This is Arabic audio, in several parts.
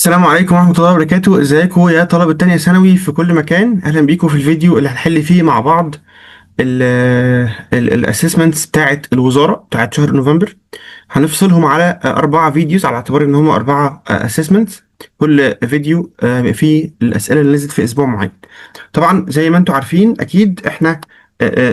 السلام عليكم ورحمة الله وبركاته. ازيكم يا طلبة تانية ثانوي في كل مكان؟ اهلا بيكم في الفيديو اللي هنحل فيه مع بعض الاسسمنتس بتاعت الوزارة بتاعت شهر نوفمبر. هنفصلهم على 4 فيديوز على اعتبار ان هم 4 اسسمنتس. كل فيديو بيبقى فيه الاسئلة اللي نزلت في اسبوع معين. طبعا زي ما انتم عارفين اكيد احنا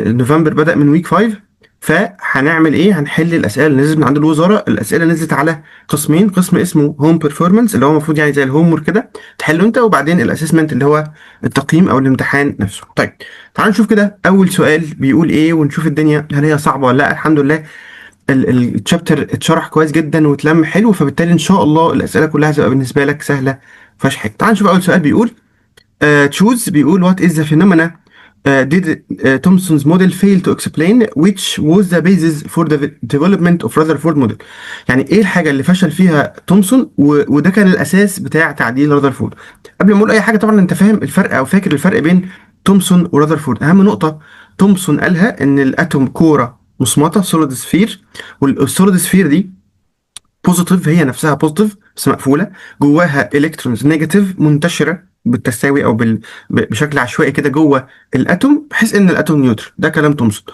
نوفمبر بدأ من ويك 5. فهنعمل ايه؟ هنحل الاسئله اللي نزلت من عند الوزاره. الاسئله نزلت على قسمين، قسم اسمه هوم بيرفورمانس اللي هو المفروض يعني زي الهوم ورك كده تحله انت، وبعدين الاسسمنت اللي هو التقييم او الامتحان نفسه. طيب تعالوا نشوف كده اول سؤال بيقول ايه، ونشوف الدنيا هل هي صعبه ولا لا. الحمد لله الشابتر اتشرح كويس جدا واتلم حلو، فبالتالي ان شاء الله الاسئله كلها هتبقى بالنسبه لك سهله مفيهاش حاجه. تعالوا نشوف اول سؤال بيقول choose. بيقول what is the phenomena did Thomson's model fail to explain which was the basis for the development of Rutherford model. يعني ايه الحاجة اللي فشل فيها تومسون وده كان الأساس بتاع تعديل رذرفورد. قبل ما اقول أي حاجة طبعا انت فاهم الفرق أو فاكر الفرق بين تومسون ورذرفورد. أهم نقطة تومسون قالها إن الأتوم كورة مصمتة سوليد سفير، والسوليد سفير دي بوزيتيف، هي نفسها بوزيتيف بس مقفوله، جواها الكترونز نيجاتيف منتشره بالتساوي او بشكل عشوائي كده جوه الاتوم، بحيث ان الاتوم نيوترال. ده كلام تومسون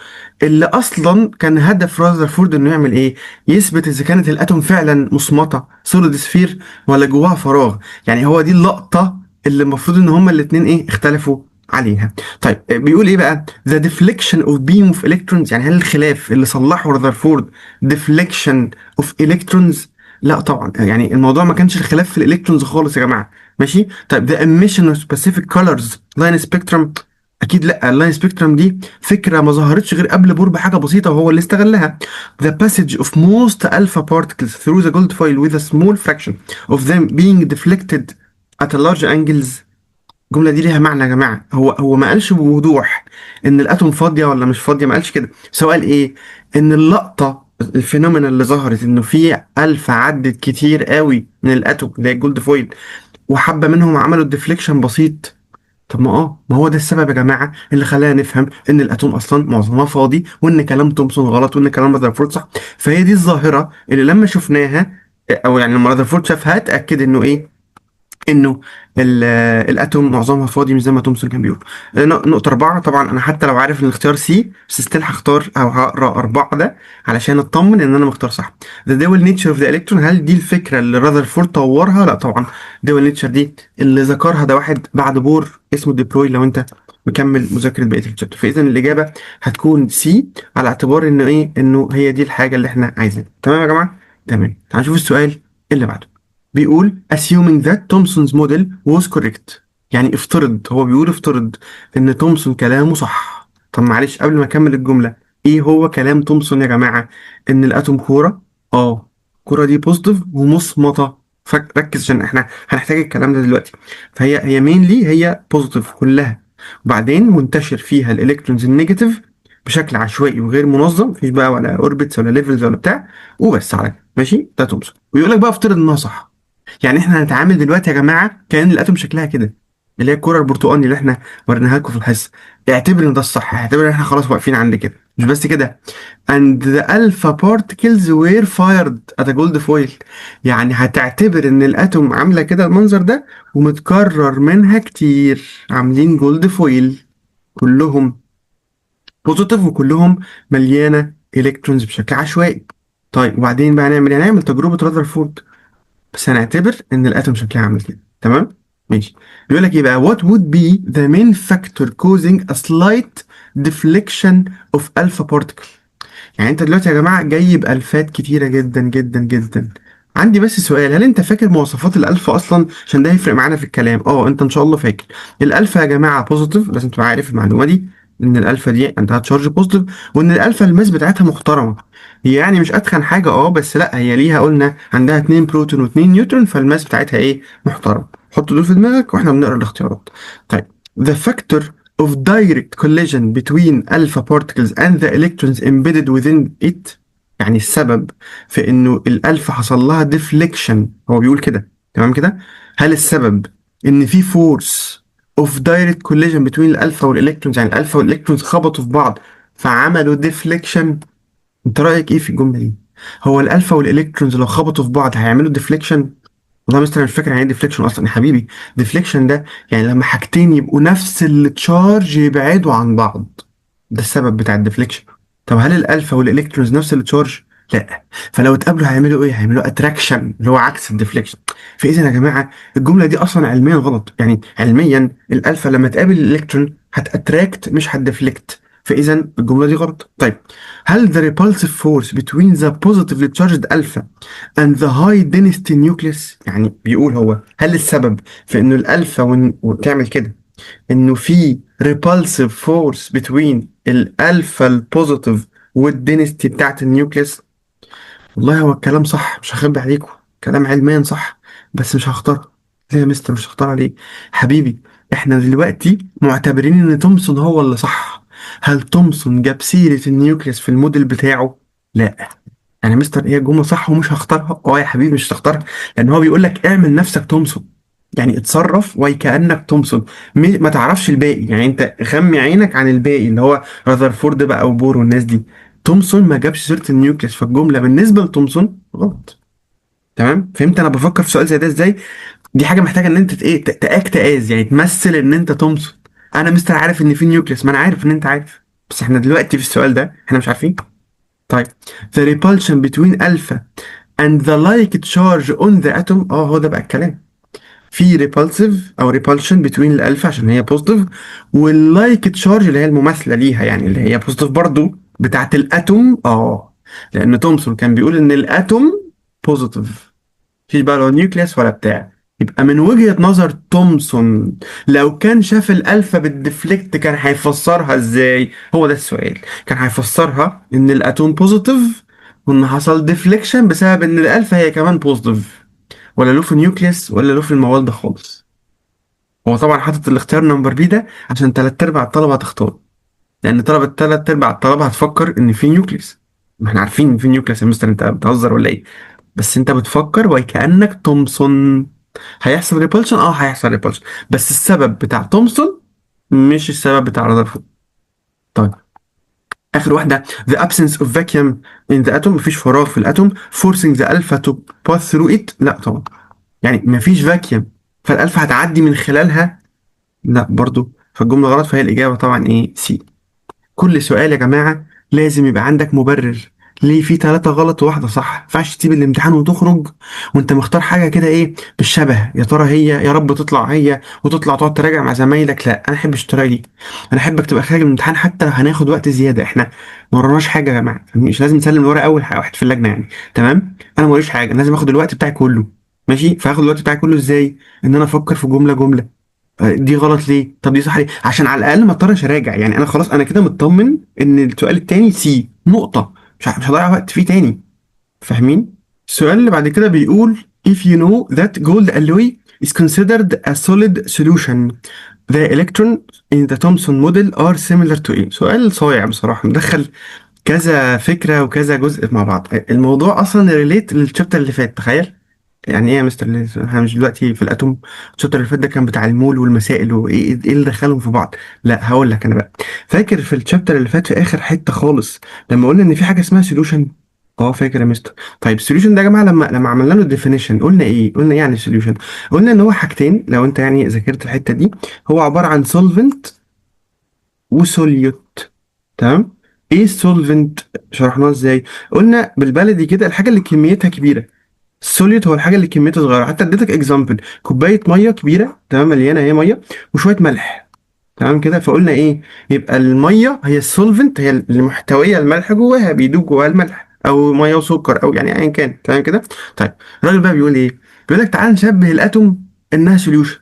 اللي اصلا كان هدف رذرفورد انه يعمل ايه؟ يثبت اذا كانت الاتوم فعلا مصمته سوليد سفير ولا جواها فراغ. يعني هو دي اللقطه اللي المفروض ان هما الاثنين ايه اختلفوا عليها. طيب بيقول ايه بقى؟ the deflection of beam of electrons. يعني هل الخلاف اللي صلحه رذرفورد deflection of electrons؟ لا طبعا، يعني الموضوع ما كانش الخلاف في الالكترونز خالص يا جماعه. ماشي. طيب the emission of specific colors line spectrum؟ اكيد لا، اللاين سبيكترم دي فكره ما ظهرتش غير قبل بور بحاجه بسيطه وهو اللي استغلها. the passage of most alpha particles through the gold foil with a small fraction of them being deflected at a large angles. الجمله دي ليها معنى يا جماعه. هو ما قالش بوضوح ان الاتوم فاضيه ولا مش فاضيه، ما قالش كده. سؤال ايه؟ ان اللقطه الفينومينا اللي ظهرت انه في الفا عدت كتير قوي من الاتوم زي الجولد فويل، وحبه منهم عملوا ديفليكشن بسيط. طب ما هو ده السبب يا جماعه اللي خلانا نفهم ان الاتوم اصلا معظمها فاضي، وان كلام تومسون غلط، وان كلام رذرفورد صح. فهي دي الظاهره اللي لما شفناها، او يعني لما رذرفورد شافها اتاكد انه ايه؟ انه الاتوم معظمها فاضي مش زي ما تومسون كان بيقول. نقطة 4. طبعا انا حتى لو عارف ان الاختيار سي بس ستيل هختار او هقرا 4 ده علشان اطمن ان انا مختار صح. The dual nature of the electron، هل دي الفكرة اللي رذرفورد طورها؟ لا طبعا. dual nature دي اللي ذكرها ده واحد بعد بور اسمه دي بروي، لو انت مكمل مذاكرة بقية الشابتر. فاذا الاجابة هتكون سي على اعتبار انه ايه؟ انه هي دي الحاجة اللي احنا عايزينها. تمام يا جماعة؟ تمام. تعال نشوف السؤال اللي بعده. بيقول assuming that Thomson's model was correct. يعني هو بيقول افترض ان تومسون كلامه صح. طب معلش قبل ما اكمل الجملة، ايه هو كلام تومسون يا جماعة؟ ان الاتوم كورة، الكورة دي بوزيتيف ومصمتة. ركز عشان احنا هنحتاج الكلام ده دلوقتي. فهي مينلي هي بوزيتيف كلها، وبعدين منتشر فيها الالكترونز النيجاتيف بشكل عشوائي وغير منظم، مفيش بقى ولا اوربتس ولا ليفلز ولا بتاع، وبس على كده. ماشي، ده تومسون. ويقول لك بقى افترض انها صح. يعني احنا هنتعامل دلوقتي يا جماعه كأن الاتوم شكلها كده، اللي هي الكره البرتقاني اللي احنا وريناها لكم في الحصه. اعتبر ان ده الصح، اعتبر ان احنا خلاص واقفين عند كده. مش بس كده، and the alpha particles were fired at a gold foil. يعني هتعتبر ان الاتوم عامله كده المنظر ده ومتكرر منها كتير، عاملين جولد فويل كلهم بوزيتيف وكلهم مليانه الكترونز بشكل عشوائي. طيب وبعدين بقى نعمل ايه؟ نعمل تجربه رذرفورد، بس هنعتبر ان الاتوم شكلها عامل كده. تمام. ماشي. بيقول لك ايه بقى؟ what would be the main factor causing a slight deflection of alpha particle. يعني انت دلوقتي يا جماعه جايب الفات كتيره جدا جدا جدا. عندي بس سؤال، هل انت فاكر مواصفات الالفا اصلا؟ عشان ده هيفرق معانا في الكلام. انت ان شاء الله فاكر الالفا يا جماعه بوزيتيف، لازم تبقى عارف المعلومه دي، ان الالفا دي عندها تشارج بوزيتيف، وان الالفا الماس بتاعتها محترمه. هي يعني مش اتخن حاجه بس لا، هي ليها قلنا عندها 2 بروتون و2 نيوترون، فالماس بتاعتها ايه؟ محترم. حط دول في دماغك واحنا بنقرا الاختيارات. طيب the factor of direct collision between alpha particles and the electrons embedded within it. يعني السبب في انه الالفا حصل لها ديفليكشن، هو بيقول كده تمام كده. هل السبب ان في فورس اوف دايركت كوليجن بين الالفا والالكترونز، يعني الالفا والالكترونز خبطوا في بعض فعملوا ديفليكشن؟ انت رايك ايه في الجمله دي؟ هو الالفا والالكترونز لو خبطوا في بعض هيعملوا ديفليكشن؟ والله مستر مش فاكر يعني ايه ديفليكشن اصلا يا حبيبي. ديفليكشن ده يعني لما حاجتين يبقوا نفس التشارج يبعدوا عن بعض، ده السبب بتاع الديفليكشن. طب هل الالفا والالكترونز نفس التشارج؟ لا. فلو اتقابلوا هيعملوا ايه؟ هيعملوا اتراكشن اللي هو عكس الديفليكشن. فاذا يا جماعه الجمله دي اصلا علميا غلط، يعني علميا الالفا لما تقابل الالكترون هتاتراكت مش هتديفليكت، فاذا الجمله دي غلط. طيب هل the repulsive force between the positively charged alpha and the high density nucleus، يعني بيقول هو هل السبب في انه الالفا وتعمل كده انه في repulsive force between الالفا البوزيتيف والدينستي بتاعت النيوكليس؟ والله هو الكلام صح، مش هخبي عليكم، كلام علميا صح، بس مش هختار. ليه يا مستر مش هختار عليه؟ حبيبي احنا دلوقتي معتبرين ان تومسون هو اللي صح. هل تومسون جاب سيرة النيوكليس في الموديل بتاعه؟ لا. يعني مستر هي الجمله صح ومش هختارها؟ اه يا حبيبي مش هتختارها، لان هو بيقول لك اعمل نفسك تومسون، يعني اتصرف وكانك تومسون. ما تعرفش الباقي، يعني انت غمي عينك عن الباقي اللي هو راذرفورد بقى وبور والناس دي. تومسون ما جابش سيره النيوكليس، فالجمله بالنسبه لتومسون غلط. تمام؟ فهمت انا بفكر في سؤال زي ده ازاي؟ دي حاجه محتاجه ان انت ايه تاكت از، يعني تمثل ان انت تومسون. انا مستر عارف ان في نيوكليس، ما انا عارف ان انت عارف، بس احنا دلوقتي في السؤال ده احنا مش عارفين. طيب the repulsion between alpha and the like charge on the atom، هو ده بقى الكلام. في repulsive او repulsion between الالفا عشان هي بوزيتيف، واللايك تشارج اللي هي المماثله ليها يعني اللي هي بوزيتيف برضو بتاعت الاتوم. لان تومسون كان بيقول ان الاتوم بوزيتيف، مفيش بقى لا نيوكليس ولا بتاع. يبقى من وجهة نظر تومسون لو كان شاف الألفا بالديفليكت كان هيفسرها ازاي؟ هو ده السؤال. كان هيفسرها ان الاتوم بوزيتيف وان حصل ديفليكشن بسبب ان الألفا هي كمان بوزيتيف، ولا له في نيوكليس ولا له في الموال ده خالص. هو طبعا حاطط الاختيار نمبر بي ده عشان تلات ارباع الطلبة هتختار، لان تلات ارباع الطلبة هتفكر ان في نيوكليس. ما احنا عارفين ان في نيوكليس يا مستر، انت بتهزر ولا ايه؟ بس انت بتفكر وكأنك تومسون. هيحصل ريبولشن، هيحصل ريبولشن، بس السبب بتاع تومسون مش السبب بتاع رذرفورد. طيب اخر واحده the absence of vacuum in the atom، مفيش فراغ في الاتوم forcing the alpha to pass through it. لا طبعا، يعني مفيش فاكيوم فالالفا هتعدي من خلالها. لا برضو، فالجمله غلط، فهي الاجابه طبعا ايه؟ سي. كل سؤال يا جماعة لازم يبقى عندك مبرر ليه في ثلاثة غلط وواحدة صح. ما ينفعش تسيب الامتحان وتخرج وانت مختار حاجة كده ايه بالشبه، يا ترى هي يا رب تطلع هي، وتطلع تقعد تراجع مع زمايلك. لا انا احب الطريقة دي، انا احبك تبقى خارج الامتحان حتى لو هناخد وقت زيادة. احنا ما وراناش حاجة يا جماعة، مش لازم نسلم الورق اول واحد في اللجنة يعني. تمام؟ انا ما وريش حاجة، أنا لازم اخد الوقت بتاعي كله. ماشي؟ فاخد الوقت بتاعي كله ازاي؟ ان انا افكر في جملة جملة. دي غلط ليه؟ طب دي صح ليه؟ عشان على الاقل ما اضطرش اراجع، يعني انا خلاص انا كده مطمن ان السؤال التاني سي نقطة، مش هضيع وقت فيه تاني. فاهمين؟ السؤال اللي بعد كده بيقول if you know that gold alloy is considered a solid solution the electron in the Thomson model are similar to ايه؟ سؤال صايع بصراحة، مدخل كذا فكرة وكذا جزء مع بعض. الموضوع اصلا ريليت للشابتر اللي فات، تخيل. يعني ايه يا مستر ليز؟ احنا مش دلوقتي في الاتوم؟ الشابتر اللي فات ده كان بتاع المول والمسائل وايه ايه اللي دخلهم في بعض. لا هقول لك انا بقى. فاكر في الشابتر اللي فات في اخر حته خالص لما قلنا ان في حاجه اسمها سوليوشن؟ فاكر يا مستر. طيب السوليوشن ده يا جماعه لما عملنا له الديفينيشن قلنا ايه؟ قلنا يعني سوليوشن، قلنا ان هو حاجتين لو انت يعني ذاكرت الحته دي. هو عباره عن سولفنت وسوليوت. تمام؟ ايه السولفنت؟ شرحناه ازاي؟ قلنا بالبلدي كده الحاجه اللي كميتها كبيره. السوليوت هو الحاجه اللي كميتها صغيره، حتى اديتك اكزامبل كوبايه ميه كبيره تمام مليانه هي ميه وشويه ملح. تمام كده؟ فقلنا ايه؟ يبقى الميه هي السولفنت، هي اللي محتويه الملح جواها، بيدوب جواها الملح، او ميه وسكر او يعني ايا كان. تمام كده؟ طيب الراجل بقى بيقول ايه؟ بيقول لك تعال نشبه الاتوم انها سوليوشن.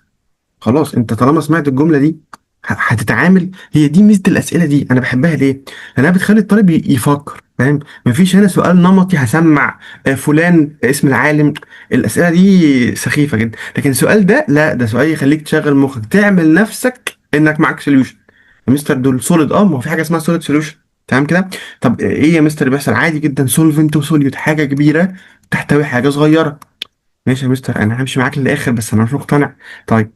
خلاص انت طالما سمعت الجمله دي هتتعامل. هي دي ميزه الاسئله دي، انا بحبها ليه؟ لانها بتخلي الطالب يفكر. فاهم؟ مفيش هنا سؤال نمطي هسمع فلان اسم العالم. الاسئله دي سخيفه جدا، لكن السؤال ده لا، ده سؤال يخليك تشغل مخك تعمل نفسك انك معاك سوليوشن. يا مستر دول سوليد، ما هو في حاجه اسمها سوليد سوليوشن. تمام كده. طب ايه يا مستر اللي بيحصل؟ عادي جدا، سولفنت وسوليوت، حاجه كبيره تحتوي حاجه صغيره. ماشي يا مستر، انا همشي معاك للاخر بس انا مش مقتنع. طيب،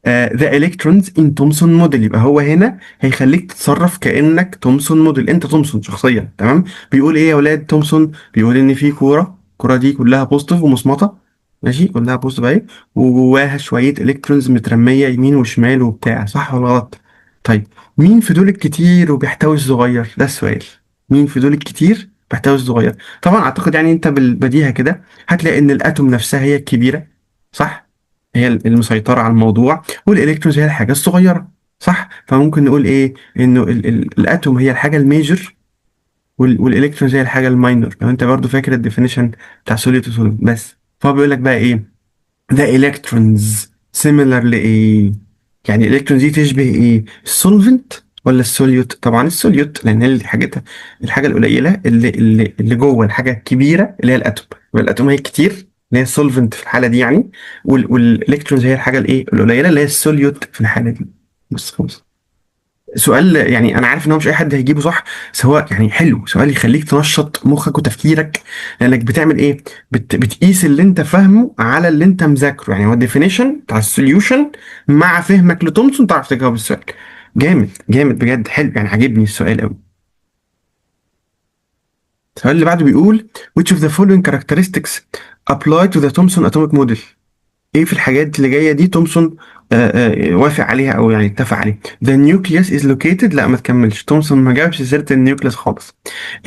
ذا الكترونز ان تومسون موديل، يبقى هو هنا هيخليك تتصرف كانك تومسون موديل، انت تومسون شخصيا. تمام. بيقول ايه يا ولاد تومسون؟ بيقول ان في كوره، الكوره دي كلها بوزيتيف ومصمطه، ماشي، كلها بوزيتيف اهي، وجواها شويه الكترونز مترميه يمين وشمال وبتاع، صح ولا غلط؟ طيب، مين في دول الكتير وبيحتوي الصغير؟ ده السؤال. مين في دول الكتير بيحتوي الصغير؟ طبعا اعتقد يعني انت بالبديهه كده هتلاقي ان الاتوم نفسها هي الكبيره، صح، هي المسيطره على الموضوع، والالكترونز هي الحاجه الصغيره، صح. فممكن نقول ايه؟ انه ال الاتوم هي الحاجه الميجر، والالكترونز هي الحاجه الماينور، لو انت برضو فاكر الديفينيشن بتاع سوليوت وسوليد. بس فهو بيقول لك بقى ايه؟ the electrons similar لإيه؟ يعني الإلكترونز دي تشبه إيه؟ السولفنت ولا السوليوت؟ طبعا السوليوت، لأن هي الحاجة القليلة اللي جوه الحاجة الكبيرة اللي هي الأتوم. يبقى الأتوم هي الكتير اللي هي السولفنت في الحالة دي يعني، والإلكترونز هي الحاجة الإيه؟ القليلة اللي هي السوليوت في الحالة دي. بس خلاص. سؤال يعني انا عارف ان هو مش اي حد هيجيبه صح، بس هو يعني حلو، سؤال يخليك تنشط مخك وتفكيرك، لانك بتعمل ايه؟ بتقيس اللي انت فاهمه على اللي انت مذاكره، يعني هو الديفينيشن بتاع السوليوشن مع فهمك لتومسون تعرف تجاوب السؤال. جامد جامد بجد، حلو يعني، عاجبني السؤال قوي. السؤال اللي بعده بيقول which of the following characteristics apply to the Thomson atomic model؟ ايه في الحاجات اللي جايه دي تومسون وافق عليها او يعني اتفق عليها؟ The nucleus is located، لا ما تكملش، تومسون ما جابش سيره النيوكليس خالص.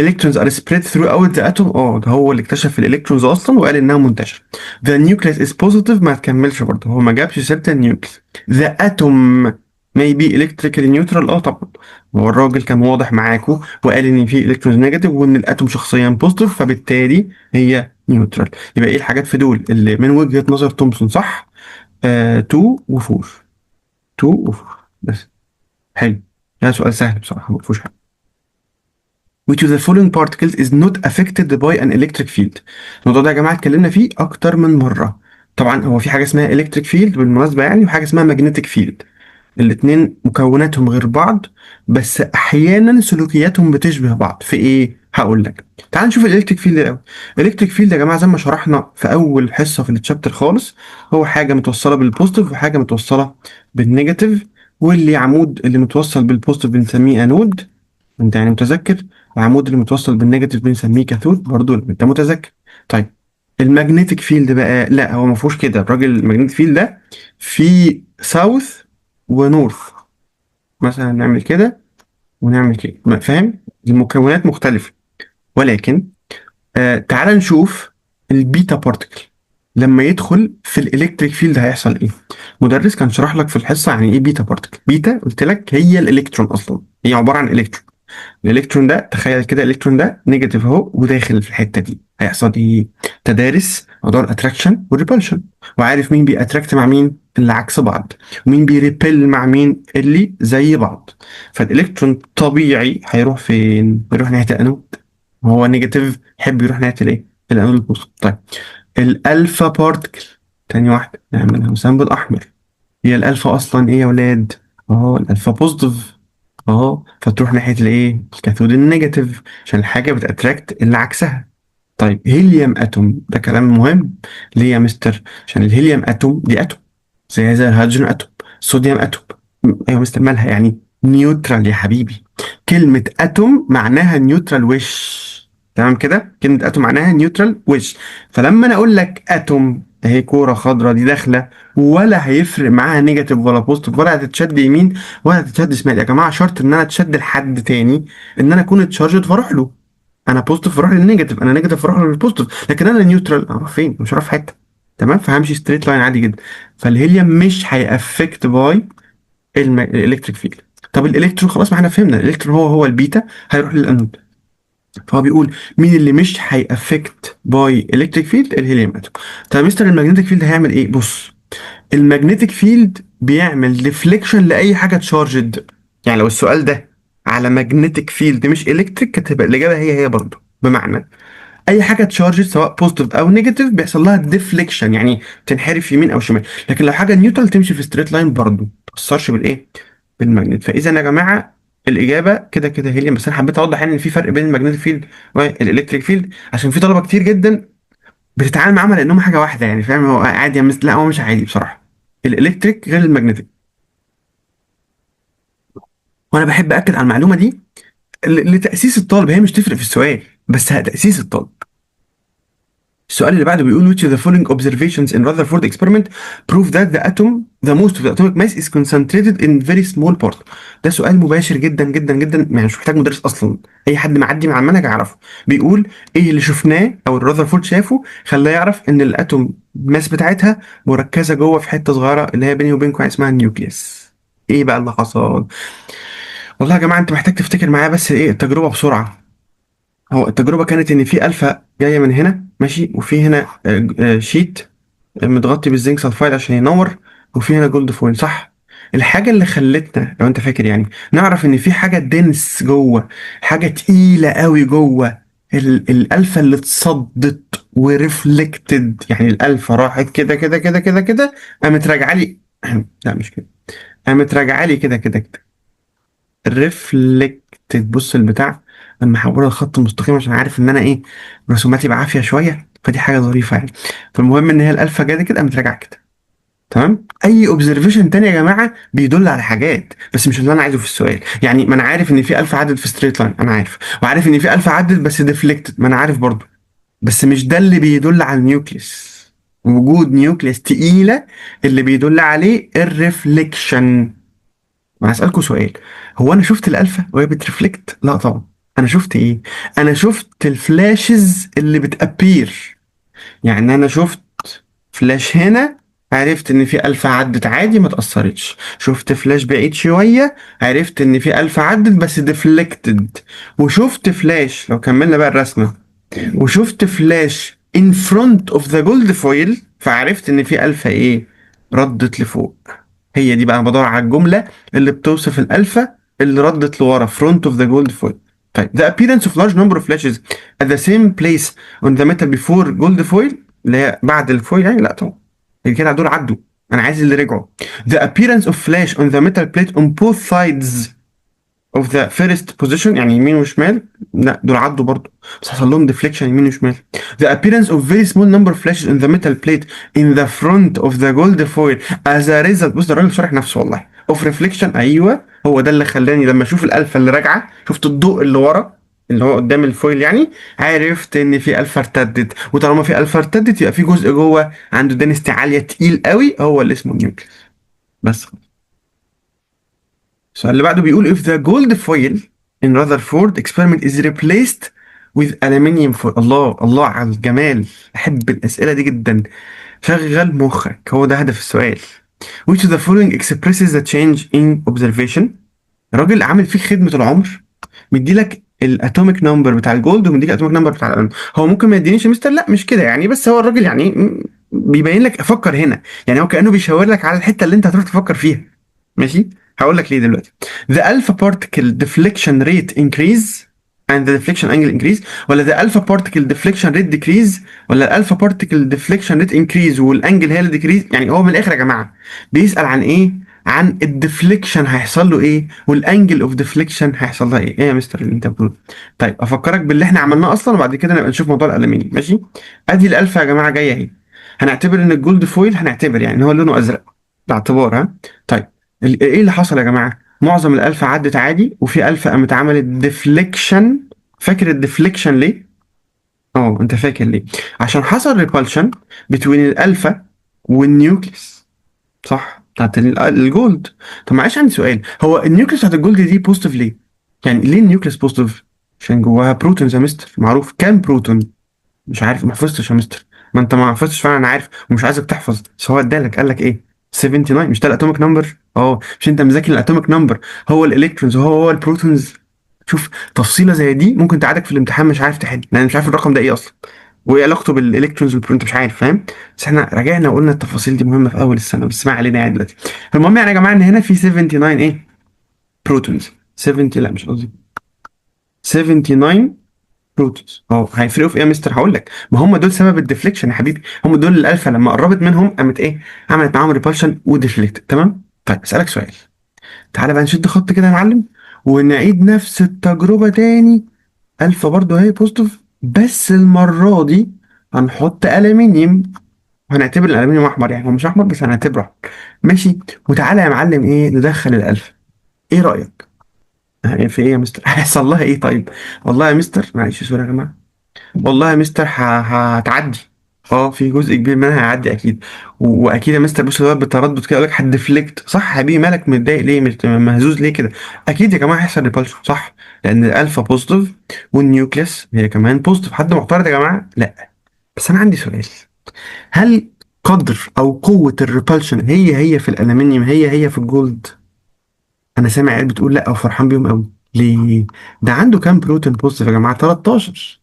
Electrons are spread throughout the atom، ده هو اللي اكتشف الالكترونز اصلا وقال انها منتشره. The nucleus is positive، ما تكملش برضه، هو ما جابش سيره النيوكليس. The atom may be electrically neutral، طبعا هو الراجل كان واضح معاكو وقال ان في الكترونز نيجاتيف وان الاتوم شخصيا بوزيتيف، فبالتالي هي نيوترال. يبقى ايه الحاجات في دول اللي من وجهة نظر تومسون صح؟ 2 و4. 2 و4 بس. حلو. ده سؤال سهل بصراحة، ما فيهوش حاجة. Which of the following particles is not affected by an electric field؟ الموضوع ده يا جماعة اتكلمنا فيه أكتر من مرة. طبعا هو في حاجة اسمها electric field بالمناسبة يعني، وحاجة اسمها magnetic field. الاتنين مكوناتهم غير بعض، بس احيانا سلوكياتهم بتشبه بعض في ايه؟ هقول لك. تعال نشوف الالكتريك فيلد الاول. الالكتريك فيلد يا جماعه زي ما شرحنا في اول حصه في التشابتر خالص، هو حاجه متوصله بالبوزيتيف وحاجه متوصله بالنيجاتيف، واللي عمود اللي متوصل بالبوزيتيف بنسميه انود، انت يعني متذكر، العمود اللي متوصل بالنيجاتيف بنسميه كاثود برضو لو انت متذكر. طيب، المagnetic فيلد بقى لا، هو ما فيهوش كده، الراجل المagnetic فيلد ده في ساوث ونورث، مثلا نعمل كده ونعمل كده، فاهم؟ المكونات مختلفة. ولكن تعال نشوف البيتا بارتكل لما يدخل في الالكتريك فيلد هيحصل ايه. مدرس كان شرح لك في الحصة يعني ايه بيتا بارتكل. بيتا قلت لك هي الالكترون اصلا، هي عبارة عن الكترون. الالكترون ده تخيل كده، الالكترون ده نيجاتيف اهو وداخل في الحته دي، هيحصل ايه؟ تدارس موضوع الاتراكشن والريبلشن، وعارف مين بيأتراكت مع مين اللي عكس بعض، ومين بيريبل مع مين اللي زي بعض. فالالكترون طبيعي هيروح فين؟ يروح ناحيه الانود، هو نيجاتيف يحب يروح ناحيه الايه؟ الانود البوزيتيف. طيب، الالفا بارتكل، تاني واحده نعملها مثلا بالاحمر. هي الالفا اصلا ايه يا ولاد؟ الالفا بوزيتيف، فتروح ناحيه الايه؟ الكاثود النيجاتيف، عشان الحاجه بتاتراكت اللي عكسها. طيب، هيليوم اتوم ده كلام مهم. ليه يا مستر؟ عشان الهيليوم اتوم دي اتوم زي الهيدروجين اتوم، صوديوم اتوم. ايوه يا مستر، مالها يعني؟ نيوترال يا حبيبي. كلمه اتوم معناها نيوترال وش، تمام كده، كلمه اتوم معناها نيوترال وش. فلما انا اقول لك اتوم اهي كوره خضراء دي داخله، ولا هيفرق معاها نيجاتيف ولا بوزيتيف، ولا هتتشد يمين ولا هتتشد شمال يا جماعه، شرط ان انا اتشد لحد تاني ان انا اكون اتشارجد فاروح له. انا بوزيتيف فاروح للنيجاتيف، انا نيجاتيف فاروح للبوزيتيف، لكن انا نيوترال اروح فين؟ مش هروح في حته. تمام، فهمشي ستريت لاين عادي جدا. فالهيليوم مش هيأفكت باي الالكتريك فيلد. طب الالكترون خلاص، ما احنا فهمنا الالكترون هو البيتا هيروح للانود. فهو بيقول مين اللي مش هيأفكت باي الكتريك فيلد؟ الهيليوم اتوم. طب يا مستر المagnetic فيلد هيعمل ايه؟ بص، المagnetic فيلد بيعمل ديفليكشن لاي حاجه تشارجد. يعني لو السؤال ده على magnetic فيلد مش الكتريك كانت هتبقى الاجابه هي برضه. بمعنى اي حاجه تشارجد سواء بوزيتيف او نيجاتيف بيحصل لها ديفليكشن، يعني تنحرف يمين او شمال، لكن لو حاجه نيوترال تمشي في ستريت لاين برضه، ما تاثرش بالايه؟ بالماجنت. فاذا يا جماعه الاجابه كده كده هيليوم، بس انا حبيت اوضح يعني ان في فرق بين المagnetic فيلد والالكتريك فيلد، عشان في طلبه كتير جدا بتتعامل معاهم على انهم حاجه واحده، يعني فاهم، هو عادي يا لا هو مش عادي بصراحه. الالكتريك غير المagnetic. وانا بحب اكد على المعلومه دي لتاسيس الطالب، هي مش تفرق في السؤال بس تاسيس الطالب. السؤال اللي بعده بيقول which of the following observations in Rutherford experiment prove that the atom the most of the atomic mass is concentrated in very small part. ده سؤال مباشر جدا جدا جدا، يعني مش محتاج مدرس اصلا، اي حد معدي مع المنهج يعرفه. بيقول ايه اللي شفناه او الرذرفورد شافه خلاه يعرف ان الاتوم الماس بتاعتها مركزه جوه في حته صغيره اللي هي بيني وبينكم اسمها النيوكليس. ايه بقى اللي حصل؟ والله يا جماعه انت محتاج تفتكر معايا بس ايه التجربه بسرعه. هو التجربة كانت إن في ألفا جاية من هنا ماشي، وفي هنا شيت متغطي بالزنك سلفايد عشان ينور، وفي هنا جولد فويل، صح؟ الحاجة اللي خلتنا لو أنت فاكر يعني نعرف إن في حاجة دنس جوه، حاجة تقيلة قوي جوه، الألفا اللي اتصدت وريفلكتد، يعني الألفا راحت كده كده كده كده كده، قامت راجعة لي لا مش كده، قامت راجعة لي كده كده كده، ريفلكتد. بص البتاع لما احولها لخط مستقيم عشان عارف ان انا ايه رسوماتي بعافيه شويه، فدي حاجه ظريفه يعني. فالمهم ان هي الالفا جايه كده قامت راجعه كده. تمام، اي اوبزرفيشن تاني يا جماعه بيدل على حاجات بس مش اللي انا عايزه في السؤال. يعني ما انا عارف ان في الفا عدد في ستريت لاين، انا عارف، وعارف ان في الفا عدد بس ديفليكتد، ما انا عارف برضه، بس مش ده اللي بيدل على النيوكليس. وجود نيوكليس تقيله اللي بيدل عليه الريفليكشن. ما هسألكوا سؤال، هو انا شفت الالفا وهي بترفلكت؟ لا طبعا. انا شفت ايه؟ انا شفت الفلاشز اللي بتابير، يعني انا شفت فلاش هنا، عرفت ان في الفا عدت عادي ما تأثرتش، شفت فلاش بعيد شوية، عرفت ان في الفا عدت بس ديفليكتد، وشفت فلاش لو كملنا بقى الرسمة، وشفت فلاش in front of the gold foil، فعرفت ان في الفا ايه ردت لفوق. هي دي بقى انا بدور على الجمله اللي بتوصف الالفا اللي ردت لورا front of the gold foil. طيب the appearance of large number of flashes at the same place on the metal before gold foil، اللي هي بعد الفويل يعني، لا طبعا اللي كده دول عدوا، انا عايز اللي رجعوا. the appearance of flash on the metal plate on both sides of the first position، يعني يمين وشمال، لا دول عدوا برضو بس حصل لهم deflection يمين وشمال. the appearance of very small number of flashes in the metal plate in the front of the gold foil as a result، بص ده الراجل شارح نفسه والله، of reflection. ايوه هو ده اللي خلاني لما اشوف الالفا اللي راجعه، شفت الضوء اللي ورا اللي هو قدام الفويل يعني، عرفت ان في الفا ارتدت، وطالما في الفا ارتدت يبقى في جزء جوه عنده دنستي عاليه تقيل قوي هو اللي اسمه نيوكليس. بس السؤال اللي بعده بيقول if the gold foil in Rutherford experiment is replaced with aluminium foil. الله الله على الجمال، أحب الأسئلة دي جدا، شغل مخك، هو ده هدف السؤال. which of the following expresses the change in observation. راجل عامل فيك خدمة العمر، مدي لك الاتوميك نمبر بتاع الجولد ومديك الاتوميك نمبر بتاع الالومنيوم. هو ممكن ما يدينيش يا مستر، لا مش كده يعني، بس هو الراجل يعني بيبين لك افكر هنا، يعني هو كانه بيشاور لك على الحته اللي انت هتروح تفكر فيها. ماشي، هقول لك ليه دلوقتي. the alpha particle deflection rate increase and the deflection angle increase، ولا the alpha particle deflection rate decrease، ولا الالفا particle deflection rate increase والانجل هي اللي decrease. يعني هو من الاخر يا جماعه بيسأل عن ايه؟ عن الديفليكشن هيحصل له ايه، والانجل اوف ديفليكشن هيحصل لها ايه. ايه يا مستر اللي انت بتقوله؟ طيب افكرك باللي احنا عملناه اصلا وبعد كده نبقى نشوف موضوع الالمنيوم. ماشي، ادي الالفا يا جماعه جايه اهي، هنعتبر ان الجولد فويل، هنعتبر يعني ان هو لونه ازرق باعتبار، ها. طيب ايه اللي حصل يا جماعه؟ معظم الالفا عدت عادي، وفي الفا قامت عملت ديفليكشن. فاكر الديفليكشن ليه؟ اه انت فاكر ليه؟ عشان حصل ريبالشن بين الالفا والنيوكليس، صح، بتاعت الجولد. طب معلش عندي سؤال، هو النيوكليس بتاعت الجولد دي بوزيتيف ليه؟ يعني ليه النيوكليس بوزيتيف؟ عشان جواها بروتونز يا مستر، معروف كام بروتون؟ مش عارف، ما حفظتش يا مستر. ما انت ما حفظتش فعلا، انا عارف ومش عايزك تحفظ، بس هو ادالك قال لك ايه؟ 79. مش ده الاتوميك نمبر؟ اه مش انت مذاكر الاتوميك نمبر هو الالكترونز هو البروتونز؟ شوف تفصيله زي دي ممكن تقعدك في الامتحان مش عارف تحل، لان مش عارف الرقم ده ايه اصلا، وايه علاقته بالالكترونز والبروتون، انت مش عارف فاهم. بس احنا راجعنا وقلنا التفاصيل دي مهمه في اول السنه، بس ما علينا يعني دلوقتي. المهم يعني يا جماعه ان هنا في 79 ايه بروتونز، 70 لا مش قصدي 79 بروتونز. اه هيفرقوا في ايه يا مستر؟ هقول لك، ما هم دول سبب الديفليكشن يا حبيبي، هم دول الالفا لما قربت منهم قامت ايه، عملت معاهم ريبالشن وديفليكت. تمام. طيب اسالك سؤال، تعالى بقى نشد خط كده يا معلم ونعيد نفس التجربة تاني. الفا برضو هي بوزيتيف، بس المرة دي هنحط ألمنيوم، هنعتبر الألمنيوم أحمر، يعني هو مش أحمر بس هنعتبره أحمر. ماشي. وتعالى يا معلم إيه ندخل الألفا. إيه رأيك؟ في إيه يا مستر؟ هيحصل لها إيه طيب؟ والله يا مستر معلش سوري يا جماعة، والله يا مستر هتعدي. اه في جزء كبير منها هيعدي اكيد. واكيد يا مستر بص ده بتردد كده يقول لك هتديفليكت، صح يا حبيبي؟ مالك متضايق ليه؟ مش مهزوز ليه كده؟ اكيد يا جماعه هيحصل ريبالشن، صح؟ لان الالفا بوزيتيف والنيوكليس هي كمان بوزيتيف. حد معترض يا جماعه؟ لا. بس انا عندي سؤال، هل قدر او قوه الريبالشن هي في الالومنيوم هي في الجولد؟ انا سامع عيال بتقول لا وفرحان بيهم قوي. ليه؟ ده عنده كام بروتون بوزيتيف يا جماعه؟ 13.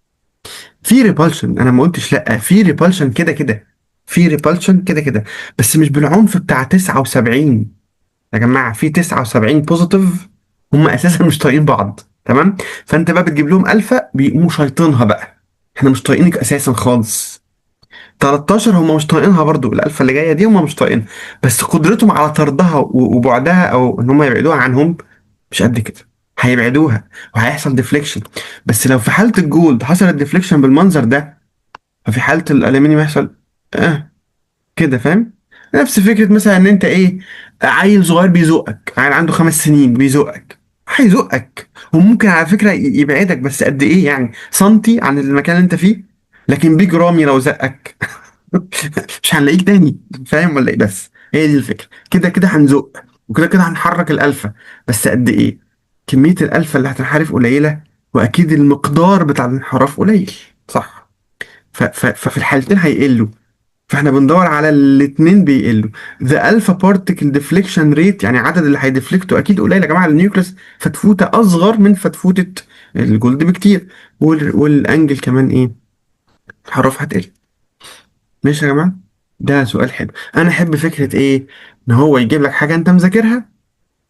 في ريبالشن، انا ما قلتش لا، في ريبالشن كده كده، في ريبالشن كده كده، بس مش بالعنف بتاع 79 يا جماعه. في 79 بوزيتيف هم اساسا مش طايقين بعض، تمام؟ فانت بقى بتجيب لهم الفا بيقوموا شايطينها بقى، احنا مش طايقينك اساسا خالص. 13 هم مش طايقينها برضو، الالفا اللي جايه دي هم مش طايقينها، بس قدرتهم على طردها وبعدها او ان هم يبعدوها عنهم مش قد كده. هيبعدوها وهيحصل ديفليكشن، بس لو في حاله الجولد حصل الديفليكشن بالمنظر ده، ففي حالة الألمنيوم يحصل كده، فاهم؟ نفس فكرة مثلا إن أنت إيه، عيل صغير بيزقك، عيل عنده 5 سنين بيزقك، هيزقك وممكن على فكرة يبعدك، بس قد إيه يعني؟ سنتي عن المكان اللي أنت فيه. لكن بيج رامي لو زقك مش هنلاقيك تاني، فاهم ولا إيه؟ بس هي دي الفكرة، كده كده هنزق وكده كده هنحرك الألفا، بس قد إيه؟ كمية الألفا اللي هتنحرف قليلة، وأكيد المقدار بتاع الانحراف قليل، صح؟ ففي الحالتين هيقلوا، فاحنا بندور على الاتنين بيقلوا. ذا الفا بارتيكل ديفليكشن ريت، يعني عدد اللي هيديفليكتوا اكيد قليل يا جماعه. النيوكليس فتفوته اصغر من فتفوته الجولد بكتير، والانجل كمان ايه، الحرف هتقل. ماشي يا جماعه؟ ده سؤال حلو. انا احب فكره ايه، ان هو يجيب لك حاجه انت مذاكرها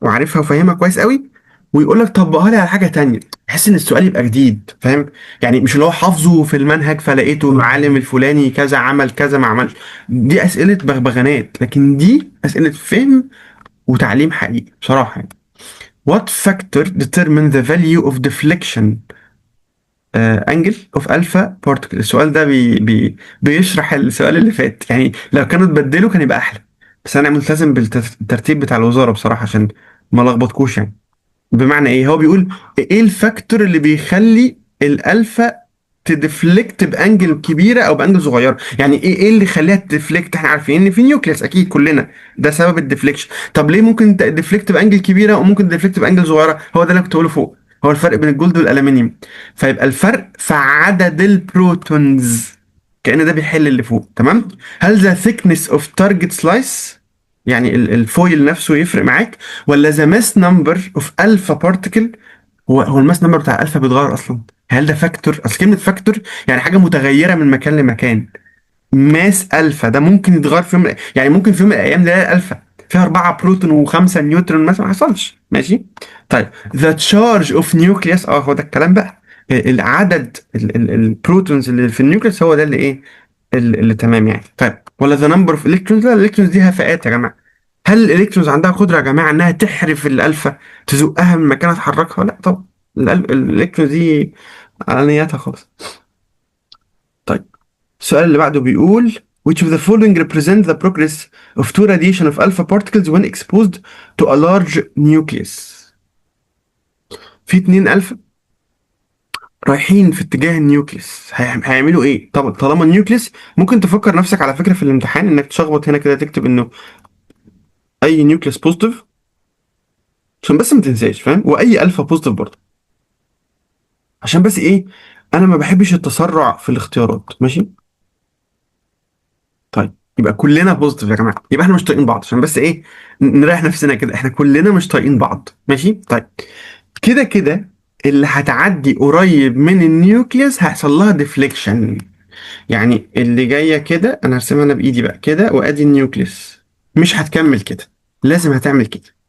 وعارفها وفاهمها كويس قوي، ويقول لك طبقها لي على حاجه تانية، بحس ان السؤال يبقى جديد، فاهم؟ يعني مش اللي هو حافظه في المنهج فلقيته العالم الفلاني كذا عمل كذا ما عملش. دي اسئله بغبغانات، لكن دي اسئله فهم وتعليم حقيقي بصراحه يعني. What factor determine the value of deflection angle of alpha particle؟ السؤال ده بيشرح السؤال اللي فات، يعني لو كانوا اتبدلوا كان يبقى احلى، بس انا ملتزم بالترتيب بتاع الوزاره بصراحه عشان ما لخبطكوش يعني. بمعنى ايه؟ هو بيقول ايه الفاكتور اللي بيخلي الالفا تدفلكت بانجل كبيره او بانجل صغيره؟ يعني ايه اللي يخليها تدفلكت؟ احنا عارفين ان في نيوكليس اكيد كلنا، ده سبب الديفليكشن. طب ليه ممكن تدفلكت بانجل كبيره وممكن تدفلكت بانجل صغيره؟ هو ده اللي كنت بقوله فوق، هو الفرق بين الجولد والالومنيوم. فيبقى الفرق في عدد البروتونز، كأن ده بيحل اللي فوق، تمام؟ هل ذا thickness of target slice، يعني الفويل نفسه يفرق معاك، ولا ذا ماس نمبر اوف الفا بارتيكل؟ هو الماس نمبر بتاع الالفا بيتغير اصلا؟ هل ده فاكتور؟ اصل كلمه فاكتور يعني حاجه متغيره من مكان لمكان. ماس الفا ده ممكن يتغير في يوم يعني ممكن في يوم من الايام نلاقي الالفا فيها 4 بروتون و5 نيوترون مثلا، ما حصلش. ماشي. طيب ذا تشارج اوف نيوكليوس، هو ده الكلام بقى، العدد البروتونز اللي في النيوكليوس هو ده اللي ايه، اللي تمام يعني. طيب ولا ذا نمبر اوف الكترونز؟ لا، الالكترونز دي هفاءات يا جماعه. هل الالكترونز عندها قدره يا جماعه انها تحرف الالفا، تزقها من مكانها تحركها؟ لا طبعا، الالكترونز دي على نياتها خالص. طيب السؤال اللي بعده بيقول which of the following represent the progress of two radiation of alpha particles when exposed to a large nucleus؟ في 2 الفا رايحين في اتجاه النيوكليس، هيعملوا ايه؟ طب طالما النيوكليس، ممكن تفكر نفسك على فكره في الامتحان انك تشخبط هنا كده تكتب انه اي نيوكليس بوزيتيف، عشان بس ما تنساش، فاهم؟ واي الفا بوزيتيف برضه، عشان بس ايه، انا ما بحبش التسرع في الاختيارات. ماشي. طيب يبقى كلنا بوزيتيف يا جماعه، يبقى احنا مش طايقين بعض، عشان بس ايه، نريح نفسنا كده، احنا كلنا مش طايقين بعض. ماشي. طيب كده كده اللي هتعدي قريب من النيوكليوس هيحصل لها ديفليكشن، يعني اللي جايه كده انا هرسمها انا بايدي بقى كده، وادي النيوكليوس، مش هتكمل كده، لازم هتعمل كده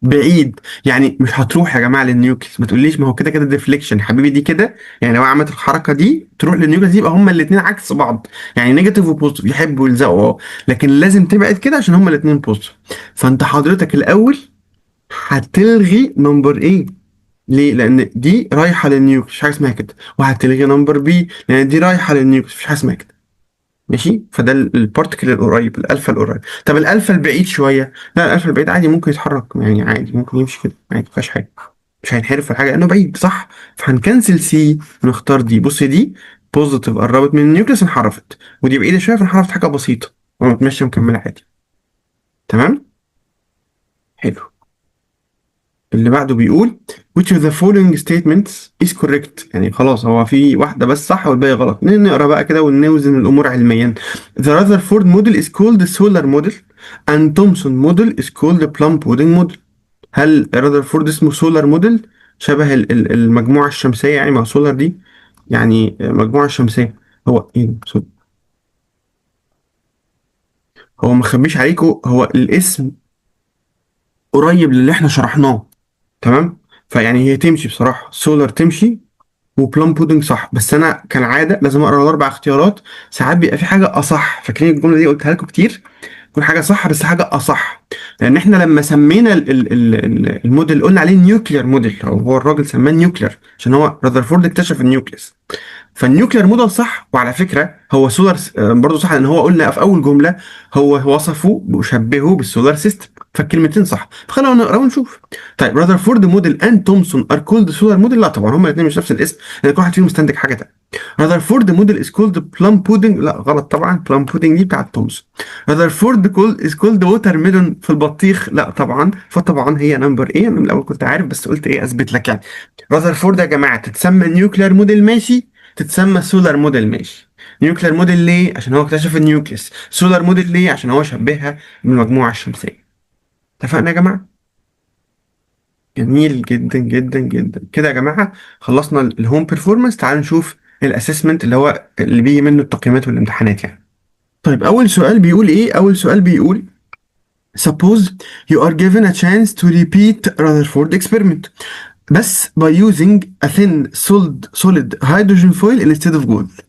بعيد، يعني مش هتروح يا جماعه للنيوكليس. ما تقوليش ما هو كده كده ديفليكشن حبيبي، دي كده يعني لو عملت الحركه دي تروح للنيوكليس، دي يبقى هما الاثنين عكس بعض، يعني نيجاتيف وبوزيتيف يحبوا يلزقوا، لكن لازم تبعد كده عشان هما الاثنين بوزيتيف. فانت حضرتك الاول هتلغي نمبر ايه، ليه؟ لان دي رايحه للنيوكليس، مش حاجه اسمها كده. وهتلغي نمبر بي لان دي رايحه للنيوكليس، مش حاجه اسمها كده. ماشي؟ فده البارتكل القريب، الالفا القريب. طب الالفا البعيد شويه، لا الالفا البعيد عادي ممكن يتحرك، يعني عادي ممكن يمشي كده عادي، ما فيهاش حاجه، مش هينحرف ولا حاجه لانه بعيد، صح؟ فهنكنسل سي ونختار دي. بص دي بوزيتيف قربت من النيوكليس انحرفت، ودي بعيده شويه فانحرفت حاجه بسيطه، ومتمشي مكمله عادي. تمام؟ حلو. اللي بعده بيقول which of the following statements is correct. يعني خلاص هو في واحدة بس صح والباقي غلط، نقرا بقى كده ونوزن الأمور علميا. The Rutherford model is called the solar model and Thomson model is called the plum pudding model. هل رذرفورد اسمه سولار موديل شبه المجموعة الشمسية؟ يعني ما سولار دي يعني مجموعة شمسية. هو ايه ده؟ هو ما خبيش عليكم، هو الاسم قريب للي احنا شرحناه. تمام؟ فيعني هي تمشي بصراحة، سولار تمشي وبلم بودنج صح، بس انا كالعاده لازم اقرا الاربع اختيارات. ساعات بيبقى في حاجه اصح، فاكرين الجمله دي قلتها لكم كتير، تكون حاجه صح بس حاجه اصح. لان احنا لما سمينا الموديل قلنا عليه نيوكلير موديل، او هو الراجل سماه نيوكلير عشان هو رذرفورد اكتشف النيوكليس. فالنيوكلير موديل صح، وعلى فكره هو سولار برضه صح، لان هو قلنا في اول جمله هو وصفه وشبهه بالسولار سيستم، فالكلمتين صح. فخلونا نقرا ونشوف. طيب رذرفورد موديل اند تومسون ار كولد سولار موديل، لا طبعا هما الاثنين مش نفس الاسم، لان كل واحد فيهم مستنتج حاجه تانيه. رذرفورد موديل از كولد بلم بودنج، لا غلط طبعا، بلم بودنج دي بتاعت تومسون. رذرفورد كولد از كولد ووتر ميلون في البطيخ، لا طبعا. فطبعا هي نمبر ايه، انا من الاول كنت عارف بس قلت ايه اثبت لك يعني. رذرفورد يا جماعه تتسمى نيوكلير موديل ماشي، تتسمى سولار موديل ماشي. نيوكلير موديل ليه؟ عشان هو اكتشف النيوكليس. سولار موديل ليه؟ عشان هو شبهها بالمجموعة الشمسية. اتفقنا يا جماعة؟ جميل جدا جدا جدا كده يا جماعة. خلصنا الهوم بيرفورمانس، تعالوا نشوف الاسسمنت اللي هو اللي بيجي منه التقييمات والامتحانات يعني. طيب أول سؤال بيقول إيه؟ أول سؤال بيقول suppose you are given a chance to repeat Rutherford experiment بس by using a thin solid hydrogen foil instead of gold.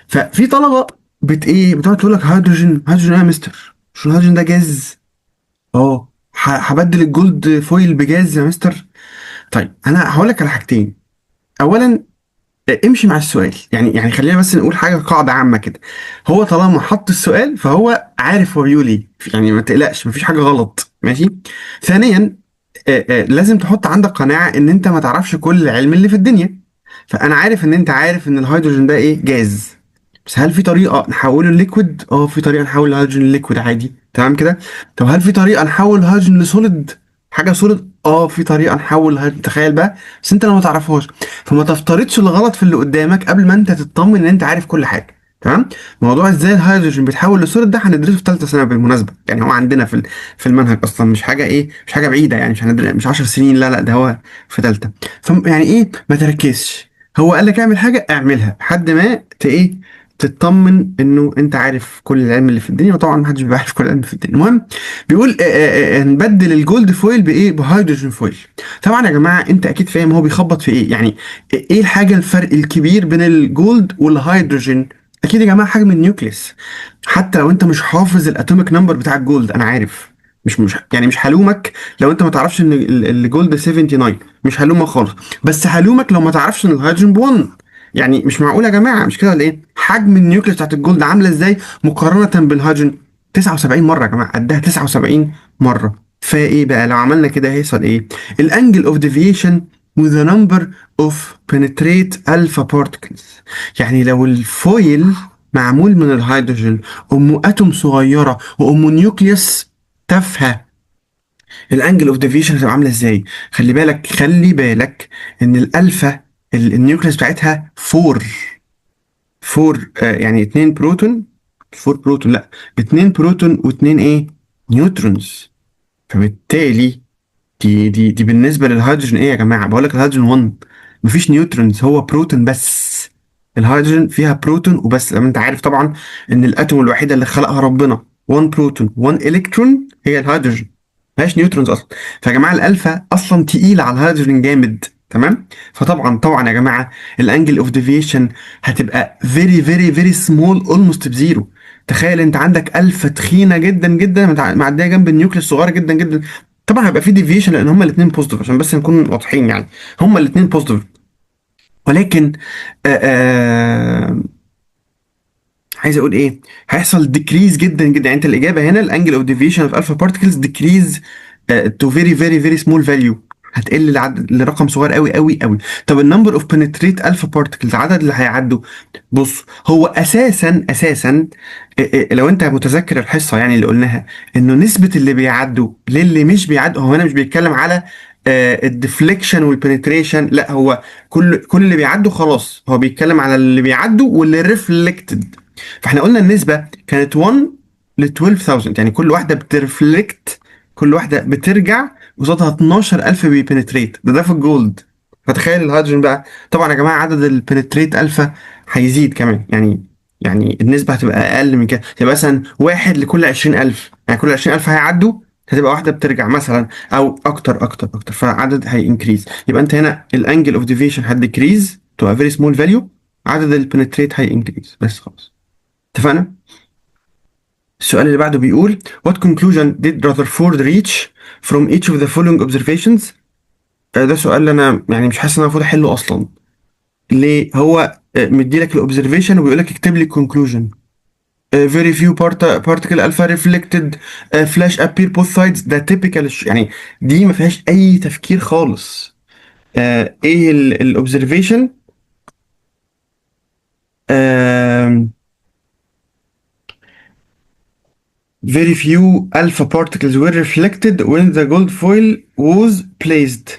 ففي طلبه بتقعد تقول لك هيدروجين، هيدروجين ايه يا مستر؟ مش الهيدروجين ده جاز؟ اه هبدل الجولد فويل بجاز يا مستر. طيب انا هقول لك على حاجتين. اولا امشي مع السؤال، يعني خلينا بس نقول حاجه قاعده عامه كده. هو طالما حط السؤال فهو عارف هو بيقول ايه، يعني ما تقلقش مفيش حاجه غلط، ماشي. ثانيا لازم تحط عندك قناعه ان انت ما تعرفش كل العلم اللي في الدنيا. فانا عارف ان انت عارف ان الهيدروجين ده ايه؟ جاز. بس هل في طريقه نحوله لليكويد؟ اه في طريقه نحول الهيدروجين لليكويد عادي، تمام كده. طب هل في طريقه نحول الهيدروجين لسوليد، حاجه سوليد؟ اه في طريقه نحول الهيدروجين، تخيل بقى. بس انت لو ما تعرفهاش فما تفترضش الغلط في اللي قدامك قبل ما انت تطمن ان انت عارف كل حاجه. تمام. موضوع ازاي الهيدروجين بيتحول لسوليد ده هندرسه في ثالثه سنه بالمناسبه، يعني هو عندنا في المنهج اصلا، مش حاجه ايه، مش حاجه بعيده يعني، مش هندرس مش 10 سنين، لا لا ده هو في ثالثه. يعني ايه ما تركزش، هو قال لك اعمل حاجه اعملها لحد ما ايه تطمن انه انت عارف كل العلم اللي في الدنيا، وطبعا محدش بيبقى عارف كل العلم في الدنيا. المهم بيقول نبدل الجولد فويل بايه؟ بهيدروجين فويل. طبعا يا جماعه انت اكيد فاهم هو بيخبط في ايه يعني. ايه الحاجه الفرق الكبير بين الجولد والهيدروجين؟ اكيد يا جماعه حجم النيوكليس. حتى لو انت مش حافظ الاتوميك نمبر بتاع الجولد، انا عارف، مش يعني مش هلومك لو انت ما تعرفش ان الجولد 79، مش هلومك خالص. بس هلومك لو ما تعرفش ان الهيدروجين ب 1. يعني مش معقول يا جماعه، مش كده ولا ايه؟ حجم النيوكليس بتاعت الجولد عامله ازاي مقارنه بالهيدروجين؟ 79 مره يا جماعه، قدها 79 مره. فايه بقى لو عملنا كده هيحصل ايه؟ الانجل اوف ديفيشن with the number of penetrate alpha particles. يعني لو الفويل معمول من الهيدروجين، امه اتوم صغيره وامه نيوكليوس تافهه، الانجل اوف ديفيشن هتبقى عامله ازاي؟ خلي بالك خلي بالك ان الالفا النيوكليوس بتاعتها 4. 4 يعني 2 بروتون. 4 بروتون لا، 2 بروتون و2 ايه؟ نيوترونز. فبالتالي دي بالنسبه للهيدروجين ايه يا جماعه؟ بقول لك الهيدروجين 1 مفيش نيوترونز، هو بروتون بس. الهيدروجين فيها بروتون وبس، لما انت عارف طبعا ان الاتوم الوحيده اللي خلقها ربنا 1 بروتون 1 الكترون هي الهيدروجين، مفيهاش نيوترونز اصلا. فيا جماعه الالفا اصلا تقيله على الهيدروجين جامد، تمام. فطبعا يا جماعه الانجل اوف ديفيشن هتبقى فيري فيري فيري سمول، اولموست بزيرو. تخيل انت عندك الفا تخينه جدا جدا معديه جنب النيوكليس صغيره جدا جدا، طبعا هيبقى في ديفيشن لان هما الاثنين بوزيتيف، عشان بس نكون واضحين يعني، هما الاثنين بوزيتيف. ولكن آه آه عايز اقول ايه، هيحصل ديكريز جدا جدا. يعني انت الاجابه هنا الانجل اوف ديفيشن اوف الفا بارتكلز ديكريز تو فيري فيري فيري سمول فاليو، هتقل لرقم صغير قوي قوي قوي. طب النمبر اوف بنتريت الفا بارتكلز، عدد اللي هيعدوا. بص هو اساسا لو انت متذكر الحصه يعني اللي قلناها، انه نسبه اللي بيعدوا للي مش بيعدوا، هو هنا مش بيتكلم على الديفليكشن والبنتريشن، لا هو كل اللي بيعدوا خلاص، هو بيتكلم على اللي بيعدوا واللي ريفلكتد. فاحنا قلنا النسبة كانت 1 ل 12,000، يعني كل واحدة بترفلكت، كل واحدة بترجع قصادها 12,000 بيبنتريت، ده في الجولد. فتخيل الهيدروجين بقى، طبعا يا جماعة عدد البنتريت ألفا هيزيد كمان، يعني النسبة هتبقى أقل من كده، تبقى مثلا واحد لكل 20,000، يعني كل 20,000 هيعدوا هتبقى واحدة بترجع مثلا، أو أكتر أكتر أكتر، فعدد هينكريز. يبقى أنت هنا الأنجل أوف ديفيشن هتديكريز تو ا فيري سمول فاليو، عدد البنتريت هينكريز، بس خلاص اتفقنا. السؤال اللي بعده بيقول what conclusion did Rutherford reach from each of the following observations. ده سؤال انا يعني مش حاسس ان انا المفروض احله اصلا. ليه؟ هو مدي لك الاوبزرفيشن وبيقول لك اكتب لي conclusion. very few particle alpha reflected flash appear both sides، ده typical يعني، دي ما فيهاش اي تفكير خالص. ايه الاوبزرفيشن؟ very few alpha particles were reflected when the gold foil was placed.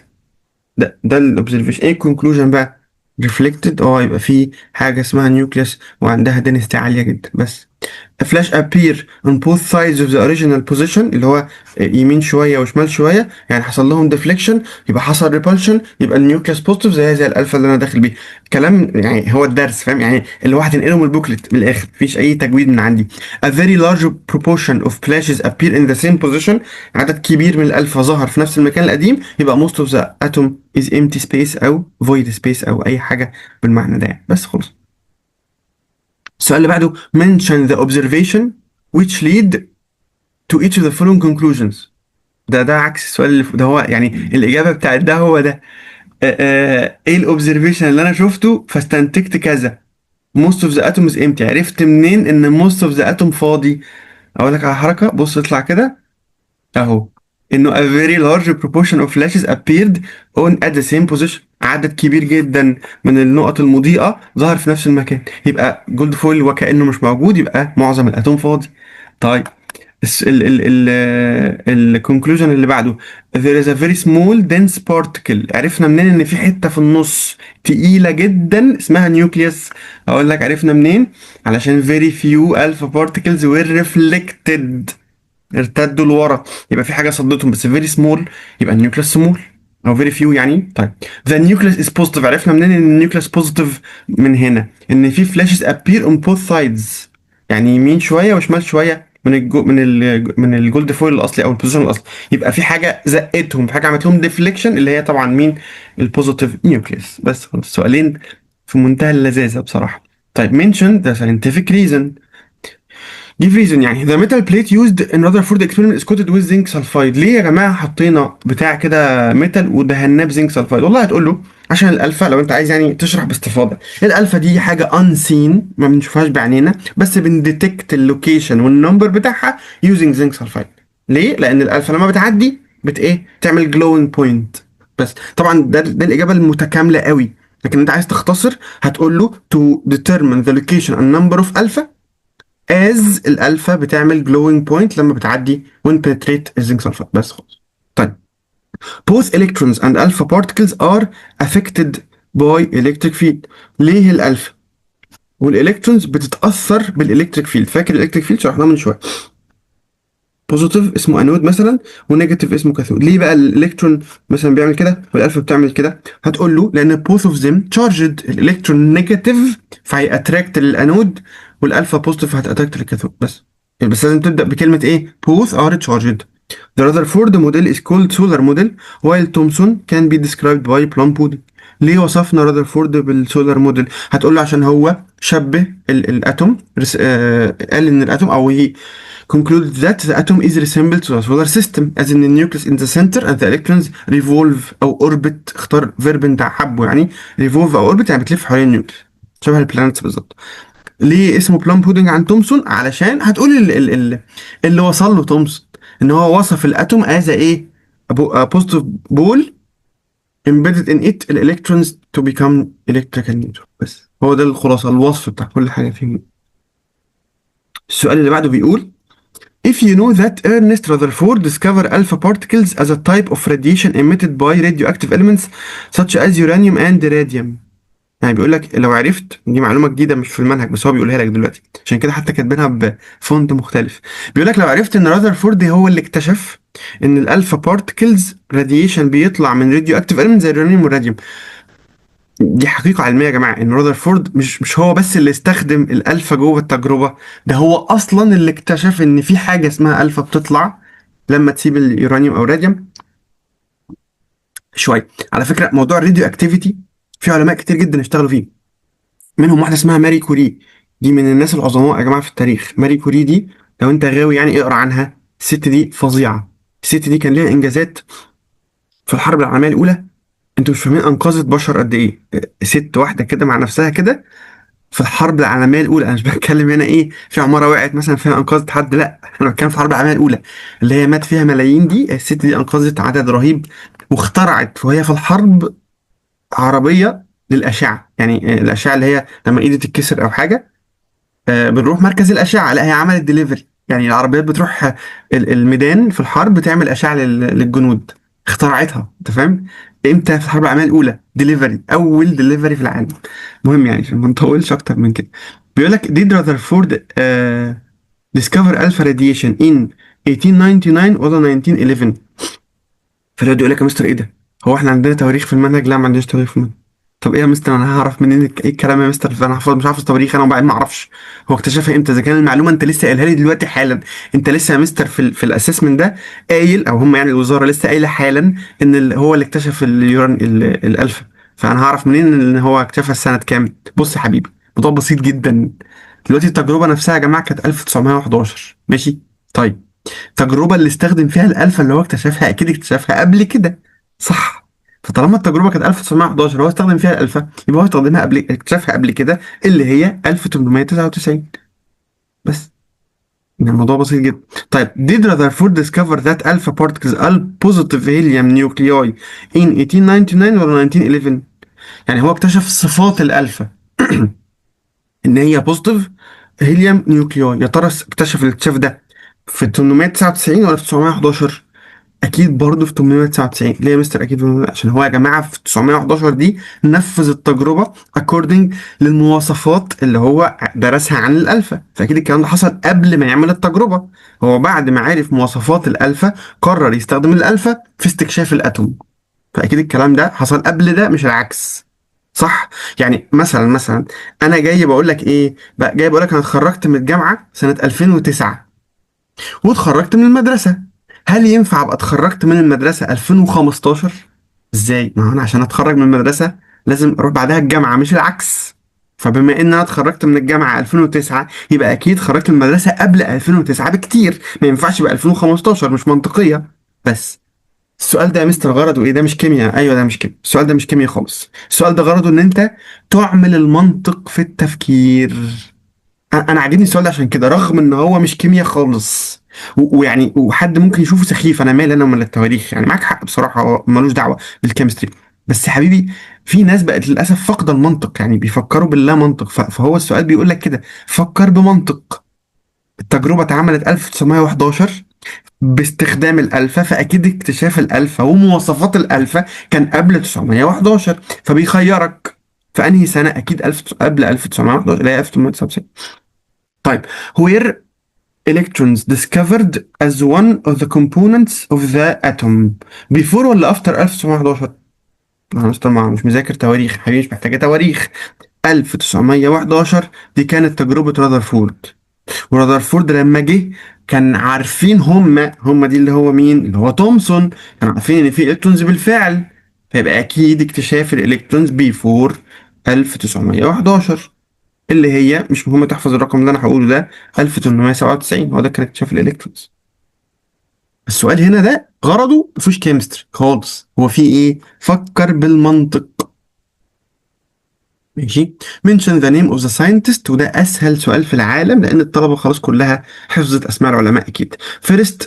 ده الاوبزرفيشن. ايه الكونكلوجن بقى؟ ريفلكتد، يبقى في حاجه اسمها نيوكليس وعندها density عاليه جدا. بس a flash appear on both sides of the original position، اللي هو يمين شويه وشمال شويه، يعني حصل لهم deflection، يبقى حصل repulsion، يبقى النيوكليس بوزيتيف زي الالفا اللي انا داخل بيه. كلام يعني هو الدرس، فاهم يعني، اللي هو هتنقله من البوكلت من الاخر، مفيش اي تجويد من عندي. a very large proportion of flashes appear in the same position، عدد كبير من الالفا ظهر في نفس المكان القديم، يبقى most of the atom is empty space او void space او اي حاجه بالمعنى ده يعني. بس خلاص. السؤال اللي بعده mention the observation which lead to each of the following conclusions. ده عكس السؤال اللي ده، هو يعني الإجابة بتاعت ده هو ده. ايه الاوبزرفيشن اللي انا شفته فاستنتجت كذا. most of the atom is empty، عرفت منين ان most of the atom فاضي؟ اقول لك على حركة، بص اطلع كده اهو، انه a very large proportion of flashes appeared on at the same position، عدد كبير جدا من النقط المضيئة ظهر في نفس المكان، يبقى جولد فويل وكأنه مش موجود، يبقى معظم الاتوم فاضي. طيب الكونكلوجن اللي بعده there is a very small dense particle، عرفنا منين ان في حتة في النص تقيلة جدا اسمها نيوكليوس؟ اقول لك عرفنا منين، علشان very few alpha particles were reflected، ارتدوا لورا، يبقى في حاجه صدتهم، بس فيري سمول يبقى النيوكليس سمول، او فيري فيو يعني. طيب ذا نيوكليس از بوزيتيف، عرفنا منين ان النيوكليس بوزيتيف؟ من هنا ان في فلاشز ابير اون بوث سايدز، يعني يمين شويه وشمال شويه من الجولد فويل الاصلي او البوزيشن الاصلي، يبقى في حاجه زقتهم، في حاجه عملت لهم ديفليكشن، اللي هي طبعا مين؟ البوزيتيف نيوكليس. بس خلاص، سؤالين في منتهى اللذاذه بصراحه. طيب mention the scientific reason. give reason، يعني the metal plate used in Rutherford experiment is coated with zinc sulfide. ليه يا جماعه حطينا بتاع كده ميتال ودهناه بزنك سلفايد؟ والله هتقول له عشان الالفا، لو انت عايز يعني تشرح باستفاضه، الالفا دي حاجه unseen ما بنشوفهاش بعينينا، بس بنديتكت اللوكيشن والنمبر بتاعها using zinc sulfide. ليه؟ لان الالفا لما بتعدي ايه؟ تعمل glowing point. بس طبعا ده الاجابه المتكامله قوي، لكن انت عايز تختصر هتقول له to determine the location and number of alpha as الالفا بتعمل glowing point لما بتعدي when penetrate الزنك سلفايد. بس خلاص. طيب both electrons and alpha particles are affected by electric field. ليه الالفا والالكترونز بتتاثر بالالكتريك فيلد؟ فاكر الالكتريك فيلد شرحناه من شويه، بوزيتيف اسمه انود مثلا ونيجاتيف اسمه كاثود. ليه بقى الالكترون مثلا بيعمل كده والالفا بتعمل كده؟ هتقول له لان both of them charged، الالكترون نيجاتيف فهيأتراكت للانود، والالفا بوزيتيف هتأتراكت للكاثود. بس لازم تبدأ بكلمة ايه؟ both are charged. The Rutherford model is called solar model while Thomson can be described by Plum pudding. ليه وصفنا رذرفورد بالسولار موديل؟ هتقول له عشان هو شبه الاتوم، قال ان الاتوم، او هي concluded that the atom is resembled to the solar system as in the nucleus in the center and the electrons revolve أو orbit. اختار verb انت حبه يعني. revolve أو orbit يعني بتلف حوالين النيوكليس شبه البلانتس بالظبط. ليه اسمه بلام بودنج عن تومسون؟ علشان هتقول اللي وصل له تومسون ان هو وصف الاتوم از ايه؟ بوزيتيف بول embedded in it electrons to become electrical neutral. بس هو ده الخلاصة، الوصف بتاع كل حاجة فيه. السؤال اللي بعده بيقول if you know that Ernest Rutherford discovered alpha particles as a type of radiation emitted by radioactive elements such as uranium and radium. يعني بيقول لك لو عرفت، دي معلومة جديدة مش في المنهج بس هو بيقولها لك دلوقتي عشان كده حتى كاتبينها بفونت مختلف. بيقول لك لو عرفت ان راذرفورد هو اللي اكتشف ان الالفا بارتكلز راديشن بيطلع من راديو اكتيف اليمنت زي اليورانيوم والراديوم. دي حقيقة علمية يا جماعة ان راذرفورد مش هو بس اللي استخدم الالفا جوه التجربة، ده هو اصلا اللي اكتشف ان في حاجة اسمها الفا بتطلع لما تسيب اليورانيوم او الراديوم. شوية على فكرة موضوع الراديو اكتيفيتي في علماء كتير جدا اشتغلوا فيه، منهم واحدة اسمها ماري كوري. دي من الناس العظماء يا جماعة في التاريخ. ماري كوري دي لو انت غاوي يعني اقرا عنها، الست دي فظيعة. الست دي كان ليها انجازات في الحرب العالمية الأولى انتوا مش فاهمين انقذت بشر قد ايه. ست واحدة كده مع نفسها كده في الحرب العالمية الأولى. أنا مش بتكلم هنا إيه في عمارة وقعت مثلا فيها أنقذت حد، لا أنا بتكلم في الحرب العالمية الأولى اللي هي مات فيها ملايين. دي الست دي أنقذت عدد رهيب واخترعت وهي في الحرب عربية للأشعة. يعني الأشعة اللي هي لما إيدي تتكسر أو حاجة بنروح مركز الأشعة، لا هي عملت ديليفري. يعني العربيات بتروح الميدان في الحرب بتعمل أشعة للجنود. اخترعتها أنت فاهم؟ امتى؟ في الحرب العالمية الأولى. ديليفري، أول ديليفري في العالم. مهم يعني عشان ما نطولش أكتر من كده. بيقول لك did Rutherford discover alpha radiation in 1899 ولا 1911؟ فالواد يقول لك يا مستر ايه ده؟ هو احنا عندنا تواريخ في المنهج؟ لا ما عندناش تواريخ في المنهج. طب ايه يا مستر انا هعرف منين ايه الكلام يا مستر؟ انا مش حافظ تواريخ انا وبعدين ما اعرفش هو اكتشفها امتى اذا كان المعلومه انت لسه قايلها لي دلوقتي حالا. انت لسه يا مستر في الاسسمنت ده قايل، او هم يعني الوزاره لسه قايله حالا ان هو اللي اكتشف اليوران الالفا. فانا هعرف منين ان هو اكتشفها السنه كام؟ بص يا حبيبي الموضوع بسيط جدا. دلوقتي التجربه نفسها يا جماعه كانت 1911 ماشي. طيب التجربة اللي استخدم فيها الألفا اللي هو اكتشفها أكيد اكتشفها قبل كده صح؟ فطالما التجربة كانت 1911 هو استخدم فيها الألفا يبقى هو استخدمها قبل، اكتشفها قبل كده اللي هي 1899 بس. يعني الموضوع بسيط جدا. طيب did Rutherford discover that alpha particles are positive helium nuclei in 1899 ولا 1911؟ يعني هو اكتشف صفات الألفا إن هي بوزيتيف هيليوم نيوكليوي. يا ترى اكتشف الاكتشاف ده في 899 ولا في 911؟ اكيد برضه في 899. ليه يا مستر اكيد؟ عشان هو يا جماعه في 911 دي نفذ التجربه according للمواصفات اللي هو درسها عن الالفا، فاكيد الكلام ده حصل قبل ما يعمل التجربه. هو بعد ما عرف مواصفات الالفا قرر يستخدم الالفا في استكشاف الاتوم، فاكيد الكلام ده حصل قبل ده مش العكس صح؟ يعني مثلا انا جاي بقول لك ايه بقى، جاي بقول لك انا اتخرجت من الجامعه سنه 2009 واتخرجت من المدرسة. هل ينفع ابقى اتخرجت من المدرسة 2015؟ ازاي؟ ما هو انا عشان اتخرج من المدرسة لازم اروح بعدها الجامعة مش العكس. فبما ان انا اتخرجت من الجامعة 2009 يبقى اكيد خرجت من المدرسة قبل 2009 بكتير، ما ينفعش يبقى 2015 مش منطقية. بس السؤال ده يا مستر غرضه ايه؟ ده مش كيمياء. ايوه ده مش كيمياء، السؤال ده مش كيمياء خالص. السؤال ده غرضه ان انت تعمل المنطق في التفكير. انا عاجبني السؤال ده عشان كده رغم ان هو مش كيمياء خالص ويعني وحد ممكن يشوفه سخيف. انا مالي انا ومال التواريخ؟ يعني معاك حق بصراحه هو ملوش دعوه بالكيمستري. بس يا حبيبي في ناس بقت للاسف فاقده المنطق، يعني بيفكروا باللا منطق. فهو السؤال بيقول لك كده فكر بمنطق. التجربه اتعملت 1911 باستخدام الالفا، فاكيد اكتشاف الالفا ومواصفات الالفا كان قبل 911. فبيخيرك في انهي سنه؟ اكيد قبل 1911 اللي هي 1899. طيب where electrons discovered as one of the components of the atom before ولا after 1911؟ انا طبعا مش مذاكر تواريخ حبيبي، مش محتاجه تواريخ. 1911 دي كانت تجربة راذرفورد. وراذرفورد لما جه كان عارفين هم دي اللي هو مين؟ اللي هو تومسون. كانوا عارفين ان في الكترونز بالفعل، فيبقى اكيد اكتشاف الالكترونز بيفور 1911. اللي هي مش مهم تحفظ الرقم اللي انا هقوله ده، 1897 هو ده كان اكتشاف الالكترونز. السؤال هنا ده غرضه مفيش كيمستري خالص، هو فيه ايه؟ فكر بالمنطق. ماشي. mention the name of the scientist، وده اسهل سؤال في العالم لان الطلبه خلاص كلها حفظت اسماء العلماء اكيد. first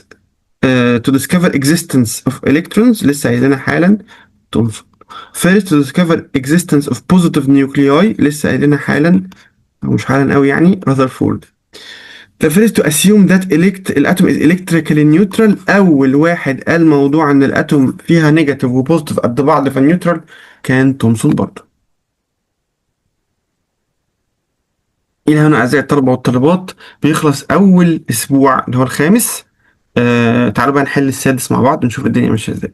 to discover existence of electrons، لسه قايلينها حالا. تنص. first to discover existence of positive nuclei، لسه قايلينها حالا او مش حالا قوي يعني، Rutherford. the first to assume that الاتوم is electrically neutral، اول واحد قال موضوع ان الاتوم فيها نيجاتيف وبوزيتيف قد بعض فالنيوترال كان تومسون برضه. إلى هنا أعزائي الطلبة والطالبات بيخلص أول أسبوع اللي هو الخامس. تعالوا بقى نحل السادس مع بعض ونشوف الدنيا ماشية إزاي.